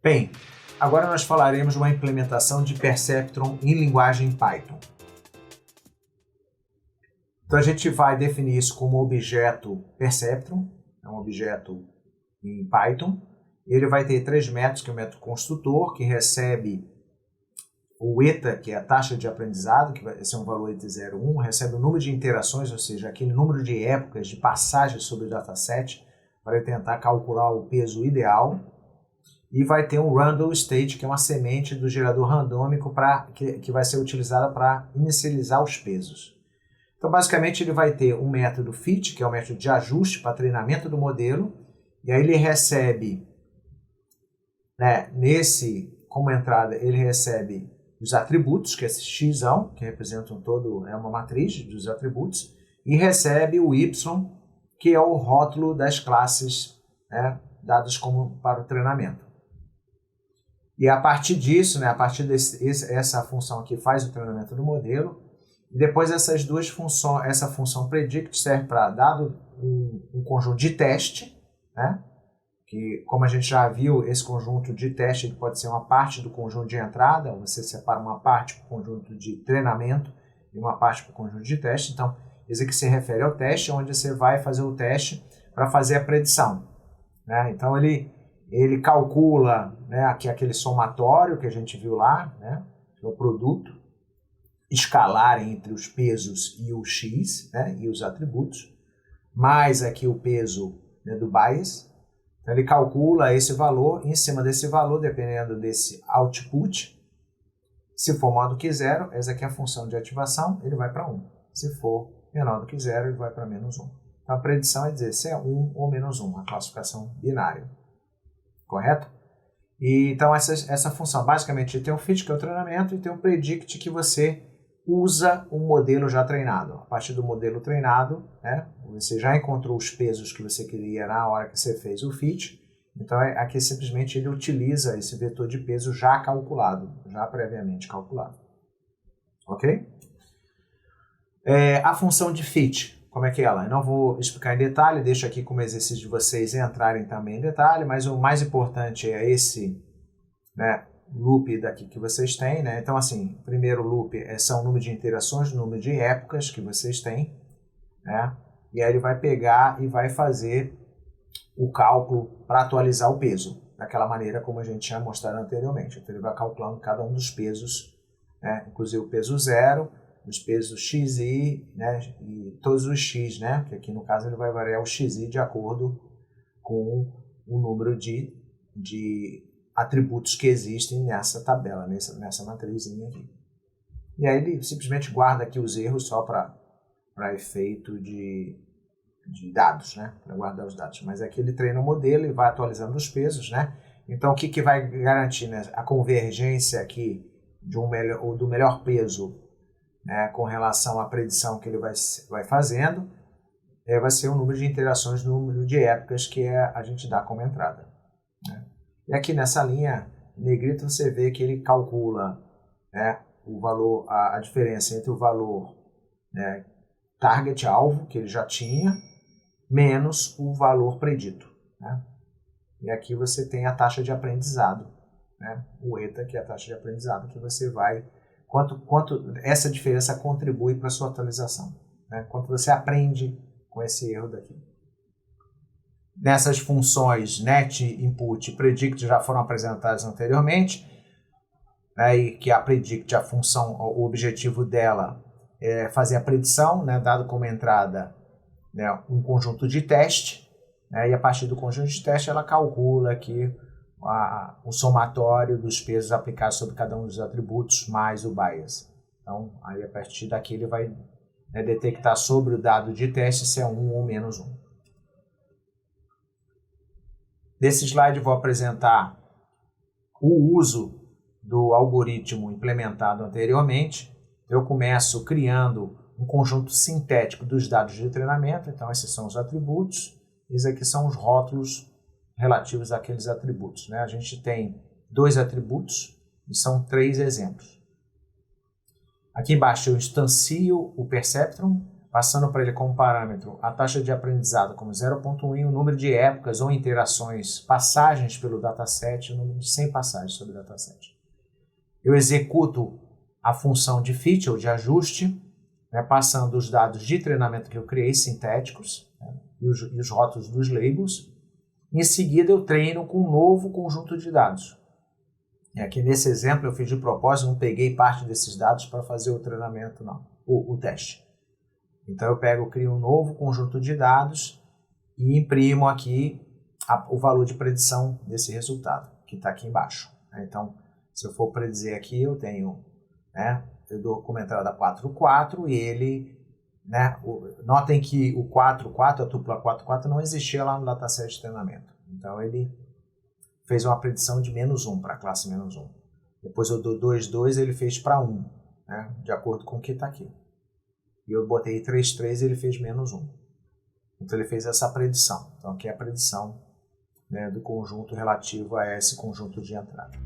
Bem, agora nós falaremos de uma implementação de Perceptron em linguagem Python. Então a gente vai definir isso como objeto Perceptron, é um objeto em Python. Ele vai ter três métodos, que é o método construtor, que recebe o eta, que é a taxa de aprendizado, que vai ser um valor entre 0 e 1, recebe o número de interações, ou seja, aquele número de épocas de passagem sobre o dataset, para tentar calcular o peso ideal. E vai ter um random state, que é uma semente do gerador randômico que vai ser utilizada para inicializar os pesos. Então, basicamente, ele vai ter um método fit, que é o método de ajuste para treinamento do modelo, e aí ele recebe, como entrada, ele recebe os atributos, que é esse x, que representam é uma matriz dos atributos, e recebe o y, que é o rótulo das classes, dadas para o treinamento. E a partir disso, a partir essa função aqui faz o treinamento do modelo, e depois essas duas funções, essa função predict serve para, dado um conjunto de teste, que como a gente já viu, esse conjunto de teste ele pode ser uma parte do conjunto de entrada, você separa uma parte para o conjunto de treinamento e uma parte para o conjunto de teste. Então, isso aqui se refere ao teste, onde você vai fazer o teste para fazer a predição. Então, ele calcula aqui aquele somatório que a gente viu lá, que é o produto escalar entre os pesos e o x, e os atributos, mais aqui o peso do bias. Então, ele calcula esse valor, em cima desse valor, dependendo desse output, se for maior do que 0, essa aqui é a função de ativação, ele vai para 1. Se for menor do que 0, ele vai para menos 1. Então, a predição é dizer se é 1 ou menos 1, a classificação binária. Correto? E, então, essa função, basicamente, tem um fit, que é o treinamento, e tem um predict, que você usa um modelo já treinado. A partir do modelo treinado, você já encontrou os pesos que você queria na hora que você fez o fit. Então, aqui simplesmente ele utiliza esse vetor de peso já calculado, já previamente calculado. Ok? A função de fit, como é que é ela? Eu não vou explicar em detalhe, deixo aqui como exercício de vocês entrarem também em detalhe, mas o mais importante é esse loop daqui que vocês têm. Então, assim, o primeiro loop são o número de interações, o número de épocas que vocês têm, e aí ele vai pegar e vai fazer o cálculo para atualizar o peso, daquela maneira como a gente tinha mostrado anteriormente. Então, ele vai calculando cada um dos pesos, inclusive o peso 0, os pesos xi, e todos os x, que aqui no caso ele vai variar o xi de acordo com o número de atributos que existem nessa tabela, nessa matrizinha aqui. E aí ele simplesmente guarda aqui os erros só para efeito de dados, para guardar os dados. Mas aqui ele treina o modelo e vai atualizando os pesos, Então, o que vai garantir a convergência aqui do melhor peso, com relação à predição que ele vai fazendo, vai ser o número de interações, o número de épocas que a gente dá como entrada. E aqui nessa linha negrita você vê que ele calcula o valor, a diferença entre o valor target, alvo, que ele já tinha, menos o valor predito. E aqui você tem a taxa de aprendizado, o eta, que é a taxa de aprendizado, que você vai... Quanto essa diferença contribui para a sua atualização. Quanto você aprende com esse erro daqui. Nessas funções net, input e predict já foram apresentadas anteriormente, e que a predict, a função, o objetivo dela é fazer a predição, dado como entrada um conjunto de teste, e a partir do conjunto de teste ela calcula aqui o somatório dos pesos aplicados sobre cada um dos atributos mais o bias. Então, aí a partir daqui ele vai detectar sobre o dado de teste se é 1 ou menos 1. Nesse slide eu vou apresentar o uso do algoritmo implementado anteriormente. Eu começo criando um conjunto sintético dos dados de treinamento. Então, esses são os atributos. Esses aqui são os rótulos relativos àqueles atributos. A gente tem 2 atributos e são 3 exemplos. Aqui embaixo eu instancio o Perceptron passando para ele como parâmetro a taxa de aprendizado como 0,1 e o número de épocas ou interações, passagens pelo dataset, o número de 100 passagens sobre o dataset. Eu executo a função de fit ou de ajuste, né, passando os dados de treinamento que eu criei, sintéticos, né, e os rótulos dos labels. Em seguida, eu treino com um novo conjunto de dados. E aqui nesse exemplo, eu fiz de propósito, não peguei parte desses dados para fazer o treinamento, não, o teste. Então, eu crio um novo conjunto de dados e imprimo aqui o valor de predição desse resultado, que está aqui embaixo. Então, se eu for predizer aqui, eu tenho, né, eu dou como entrada 4,4 e ele, né, notem que o 4,4, a tupla 4,4 não existia lá no dataset de treinamento. Então, ele fez uma predição de -1 para a classe -1. Depois eu dou 2,2, ele fez para 1, né, de acordo com o que está aqui. E eu botei 3,3 e ele fez -1. Então ele fez essa predição. Então aqui é a predição, né, do conjunto relativo a esse conjunto de entrada.